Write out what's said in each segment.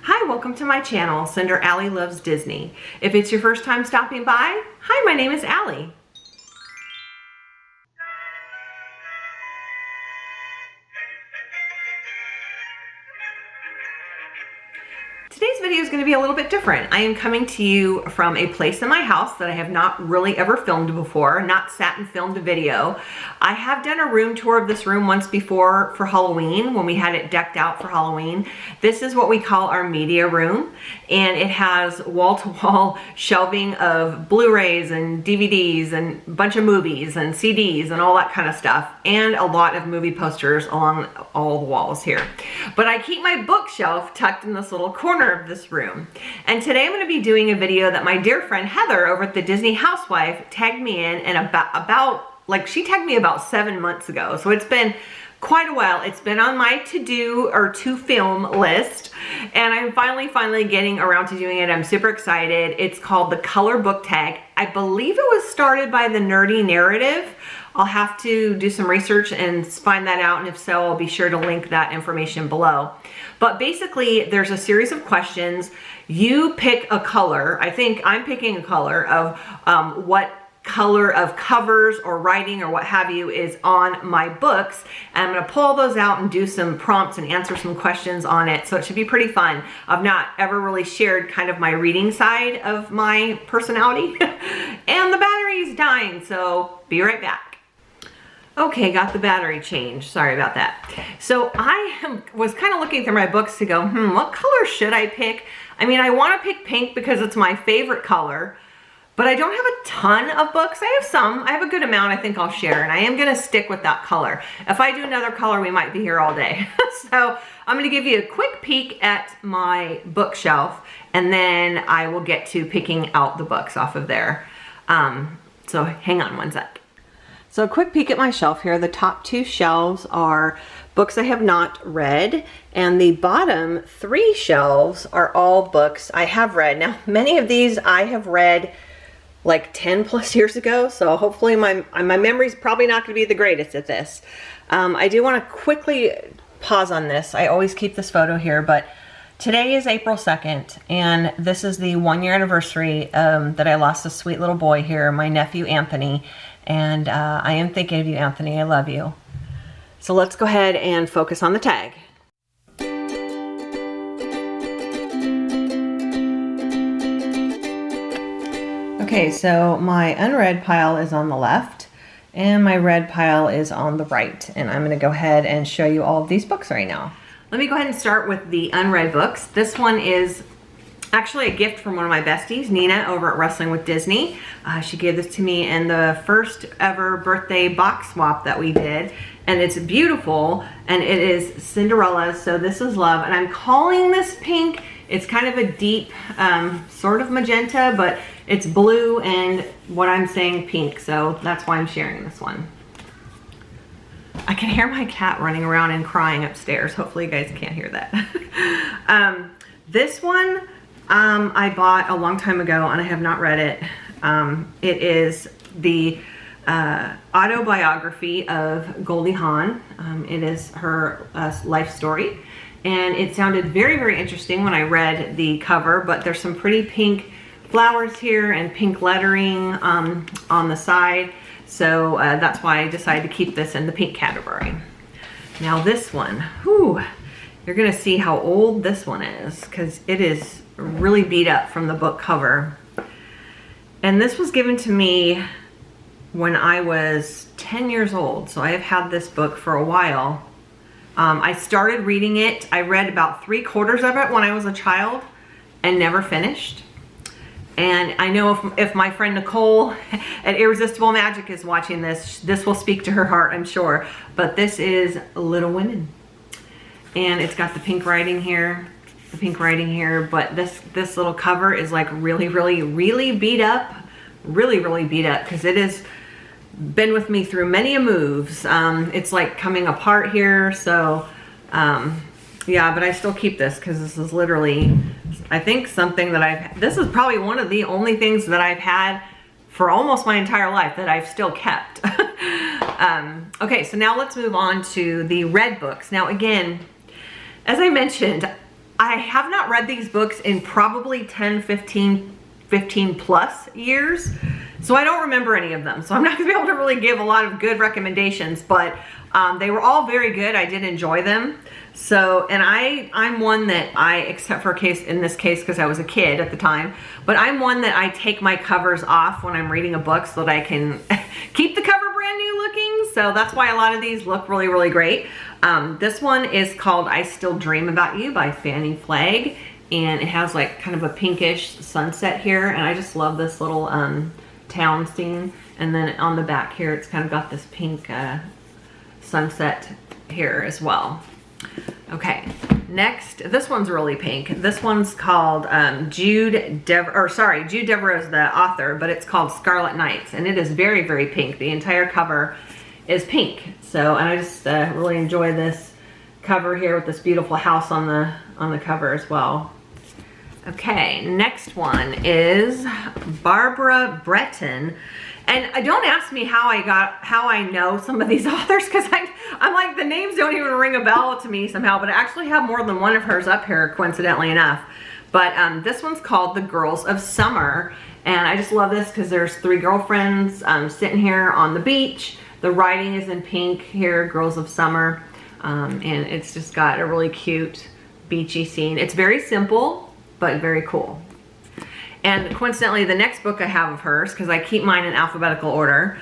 Hi, welcome to my channel, Cinder Allie Loves Disney. If it's your first time stopping by, hi, my name is Allie. Today's video is going to be a little bit different. I am coming to you from a place in my house that I have not really ever filmed before, not sat and filmed a video. I have done a room tour of this room once before for Halloween when we had it decked out for Halloween. This is what we call our media room, and it has wall-to-wall shelving of Blu-rays and DVDs and a bunch of movies and CDs and all that kind of stuff, and a lot of movie posters along all the walls here. But I keep my bookshelf tucked in this little corner of this room. And today I'm going to be doing a video that my dear friend Heather over at the Disney Housewife tagged me in, and she tagged me about 7 months ago. So it's been quite a while. It's been on my to-do or to-film list, and I'm finally getting around to doing it. I'm super excited. It's called the Color Book Tag. I believe it was started by the Nerdy Narrative. I'll have to do some research and find that out, and if so, I'll be sure to link that information below. But basically, there's a series of questions. You pick a color. I think I'm picking a color of what color of covers or writing or what have you is on my books, and I'm going to pull those out and do some prompts and answer some questions on it, so it should be pretty fun. I've not ever really shared kind of my reading side of my personality and the battery's dying, so be right back. Okay, got the battery changed. Sorry about that. So I was kind of looking through my books to go, what color should I pick? I mean, I want to pick pink because it's my favorite color, but I don't have a ton of books. I have some. I have a good amount I think I'll share, and I am going to stick with that color. If I do another color, we might be here all day. So I'm going to give you a quick peek at my bookshelf, and then I will get to picking out the books off of there. So hang on one sec. So a quick peek at my shelf here. The top two shelves are books I have not read, and the bottom three shelves are all books I have read. Now, many of these I have read like 10 plus years ago, so hopefully my memory's probably not going to be the greatest at this. I do want to quickly pause on this. I always keep this photo here, but today is April 2nd, and this is the 1-year anniversary that I lost a sweet little boy here, my nephew Anthony. And I am thinking of you, Anthony. I love you. So let's go ahead and focus on the tag. Okay, so my unread pile is on the left, and my read pile is on the right. And I'm going to go ahead and show you all of these books right now. Let me go ahead and start with the unread books. This one is actually a gift from one of my besties, Nina, over at Wrestling with Disney. She gave this to me in the first ever birthday box swap that we did, and it's beautiful, and it is Cinderella, so this is love, and I'm calling this pink. It's kind of a deep sort of magenta, but it's blue and what I'm saying pink, so that's why I'm sharing this one. I can hear my cat running around and crying upstairs. Hopefully you guys can't hear that. This one I bought a long time ago, and I have not read it. It is the autobiography of Goldie Hawn. It is her life story, and it sounded very interesting when I read the cover, but there's some pretty pink flowers here and pink lettering on the side, so that's why I decided to keep this in the pink category. Now this one, whew, you're gonna see how old this one is, because it is really beat up from the book cover. And this was given to me when I was 10 years old, so I have had this book for a while. I started reading it. I read about 3/4 of it when I was a child and never finished. And I know if my friend Nicole at Irresistible Magic is watching this, this will speak to her heart, I'm sure. But this is Little Women, and it's got the pink writing here, but this little cover is like really beat up, really beat up, because it has been with me through many a moves. It's like coming apart here, so yeah, but I still keep this because this is literally, I think, something that this is probably one of the only things that I've had for almost my entire life that I've still kept. Okay, so now let's move on to the read books. Now again, as I mentioned, I have not read these books in probably 10, 15 plus years. So I don't remember any of them. So I'm not gonna be able to really give a lot of good recommendations, but they were all very good. I did enjoy them. So, and I'm one that except for in this case, because I was a kid at the time, but I'm one that I take my covers off when I'm reading a book so that I can keep the cover brand new looking. So that's why a lot of these look really, really great. This one is called I Still Dream About You by Fannie Flagg. And it has like kind of a pinkish sunset here. And I just love this little town scene. And then on the back here, it's kind of got this pink sunset here as well. Okay, next, this one's really pink. This one's called Jude Devereaux is the author, but it's called Scarlet Nights, and it is very, very pink. The entire cover is pink. So, and I just really enjoy this cover here with this beautiful house on the cover as well. Okay, next one is Barbara Breton. And don't ask me how I know some of these authors, because I'm like, the names don't even ring a bell to me somehow, but I actually have more than one of hers up here, coincidentally enough. But this one's called The Girls of Summer. And I just love this because there's three girlfriends sitting here on the beach. The writing is in pink here, Girls of Summer. And it's just got a really cute beachy scene. It's very simple, but very cool. And coincidentally, the next book I have of hers, because I keep mine in alphabetical order,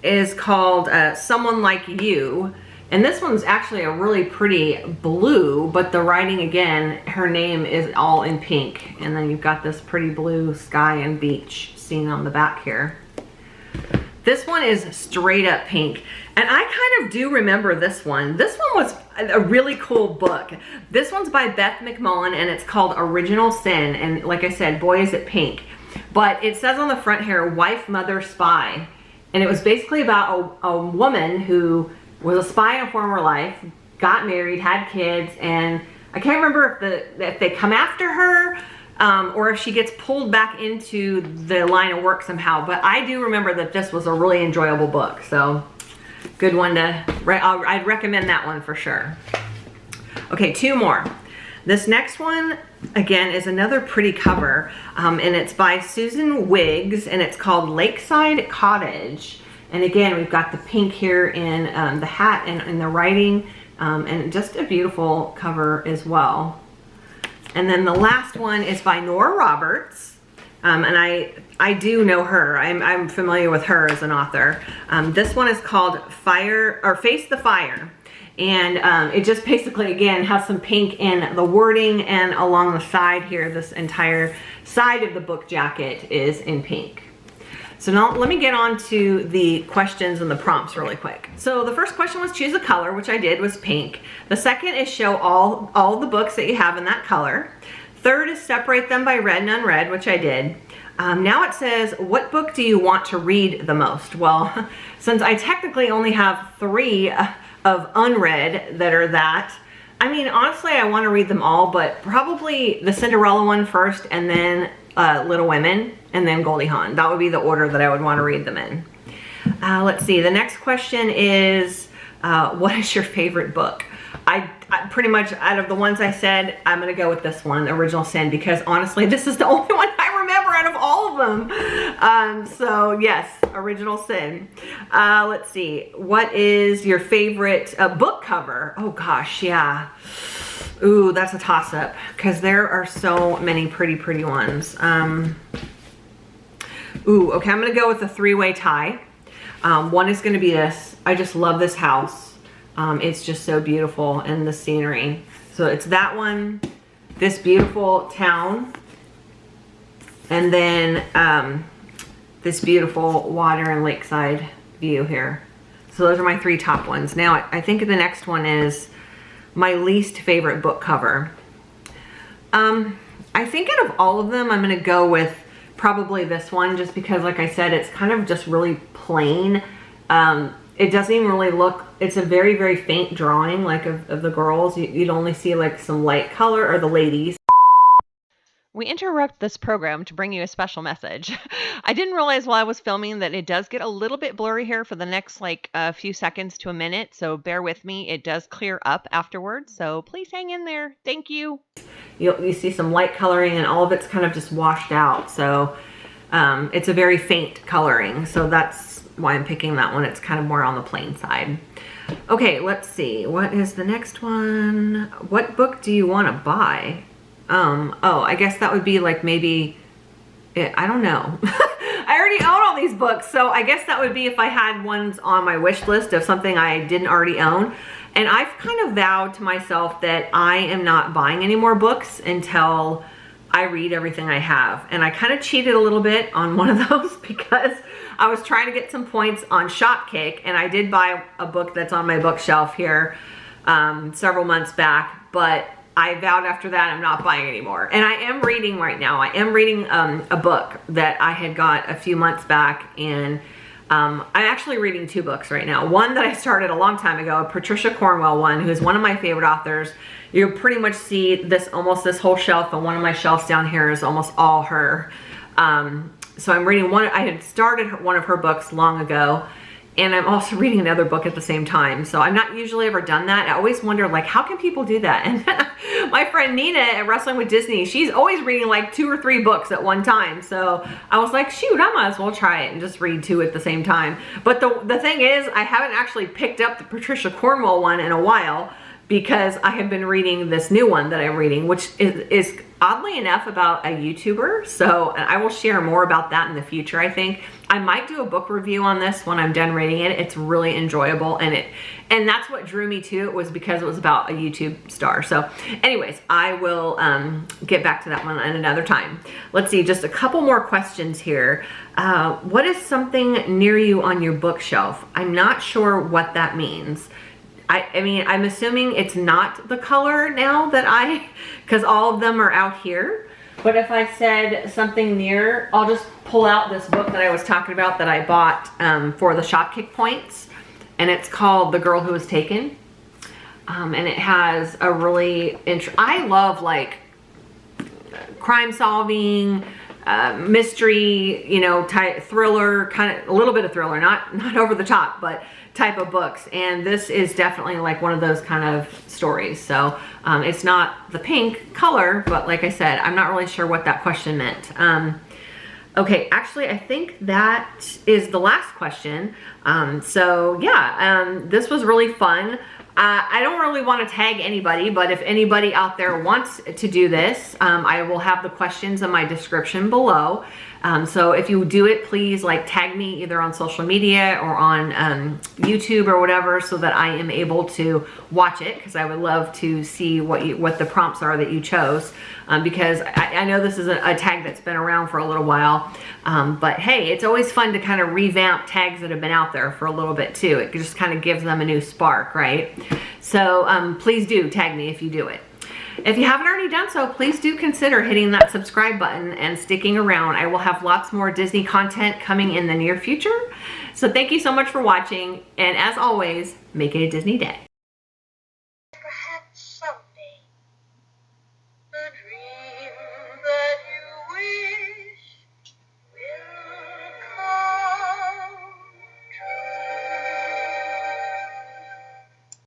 is called Someone Like You. And this one's actually a really pretty blue, but the writing, again, her name is all in pink. And then you've got this pretty blue sky and beach scene on the back here. This one is straight up pink. And I kind of do remember this one. This one was a really cool book. This one's by Beth McMullen, and it's called Original Sin. And like I said, boy, is it pink. But it says on the front here, Wife, Mother, Spy. And it was basically about a woman who was a spy in a former life, got married, had kids, and I can't remember if they come after her, or if she gets pulled back into the line of work somehow. But I do remember that this was a really enjoyable book. So good one to, I'd recommend that one for sure. Okay, two more. This next one, again, is another pretty cover, and it's by Susan Wiggs, and it's called Lakeside Cottage. And again, we've got the pink here in the hat and in the writing, and just a beautiful cover as well. And then the last one is by Nora Roberts, and I do know her. I'm familiar with her as an author. This one is called Face the Fire. And it just basically, again, has some pink in the wording, and along the side here, this entire side of the book jacket is in pink. So now let me get on to the questions and the prompts really quick. So the first question was choose a color, which I did, was pink. The second is show all the books that you have in that color. Third is separate them by read and unread, which I did. Now it says, what book do you want to read the most? Well, since I technically only have 3 of unread that are that, I mean, honestly, I want to read them all, but probably the Cinderella one first, and then Little Women, and then Goldie Hawn. That would be the order that I would want to read them in. Let's see, the next question is, what is your favorite book? I pretty much, out of the ones I said, I'm going to go with this one, Original Sin, because honestly, this is the only one I remember out of all of them. So yes, Original Sin. Let's see, what is your favorite book cover? Oh gosh, yeah. Ooh, that's a toss-up, because there are so many pretty ones. Ooh, okay, I'm going to go with a 3-way tie. One is going to be this. I just love this house. It's just so beautiful, and the scenery. So it's that one, this beautiful town, and then this beautiful water and lakeside view here. So those are my 3 top ones. Now I think the next one is my least favorite book cover. I think out of all of them, I'm going to go with probably this one, just because, like I said, it's kind of just really plain. It doesn't even really look, it's a very faint drawing, like of the girls. You'd only see like some light color, or the ladies. We interrupt this program to bring you a special message. I didn't realize while I was filming that it does get a little bit blurry here for the next like a few seconds to a minute, so bear with me. It does clear up afterwards, so please hang in there. Thank you. You see some light coloring and all of it's kind of just washed out, so it's a very faint coloring, so that's why I'm picking that one. It's kind of more on the plain side. Okay, let's see. What is the next one? What book do you want to buy? Oh, I guess that would be like maybe, I don't know. I already own all these books, so I guess that would be if I had ones on my wish list of something I didn't already own. And I've kind of vowed to myself that I am not buying any more books until I read everything I have. And I kind of cheated a little bit on one of those because I was trying to get some points on Shopkick, and I did buy a book that's on my bookshelf here several months back, but I vowed after that I'm not buying anymore. And I am reading right now. I am reading a book that I had got a few months back, and I'm actually reading two books right now. One that I started a long time ago, a Patricia Cornwell one, who's one of my favorite authors. You'll pretty much see this, almost this whole shelf, and one of my shelves down here is almost all her. So I'm reading one, I had started one of her books long ago, and I'm also reading another book at the same time. So I've not usually ever done that. I always wonder, like, how can people do that? And my friend Nina at Wrestling with Disney, she's always reading like 2 or 3 books at one time. So I was like, shoot, I might as well try it and just read 2 at the same time. But the thing is, I haven't actually picked up the Patricia Cornwell one in a while because I have been reading this new one that I'm reading, which is oddly enough about a YouTuber. So I will share more about that in the future, I think. I might do a book review on this when I'm done reading it. It's really enjoyable, and that's what drew me to it, was because it was about a YouTube star. So anyways, I will get back to that one at another time. Let's see, just a couple more questions here. What is something near you on your bookshelf? I'm not sure what that means. I mean, I'm assuming it's not the color now that because all of them are out here. But if I said something near, I'll just pull out this book that I was talking about that I bought for the Shopkick points. And it's called The Girl Who Was Taken. And it has a really I love like crime solving, mystery, you know, type thriller, kind of a little bit of thriller, not over the top, but type of books. And this is definitely like one of those kind of stories. So it's not the pink color, but like I said, I'm not really sure what that question meant. Okay, actually, I think that is the last question. So yeah, this was really fun. I don't really want to tag anybody, but if anybody out there wants to do this, I will have the questions in my description below. So if you do it, please like tag me either on social media or on YouTube or whatever, so that I am able to watch it, because I would love to see what the prompts are that you chose, because I know this is a tag that's been around for a little while, but hey, it's always fun to kind of revamp tags that have been out there for a little bit too. It just kind of gives them a new spark, right? So please do tag me if you do it. If you haven't already done so, please do consider hitting that subscribe button and sticking around. I will have lots more Disney content coming in the near future. So thank you so much for watching, and as always, make it a Disney day.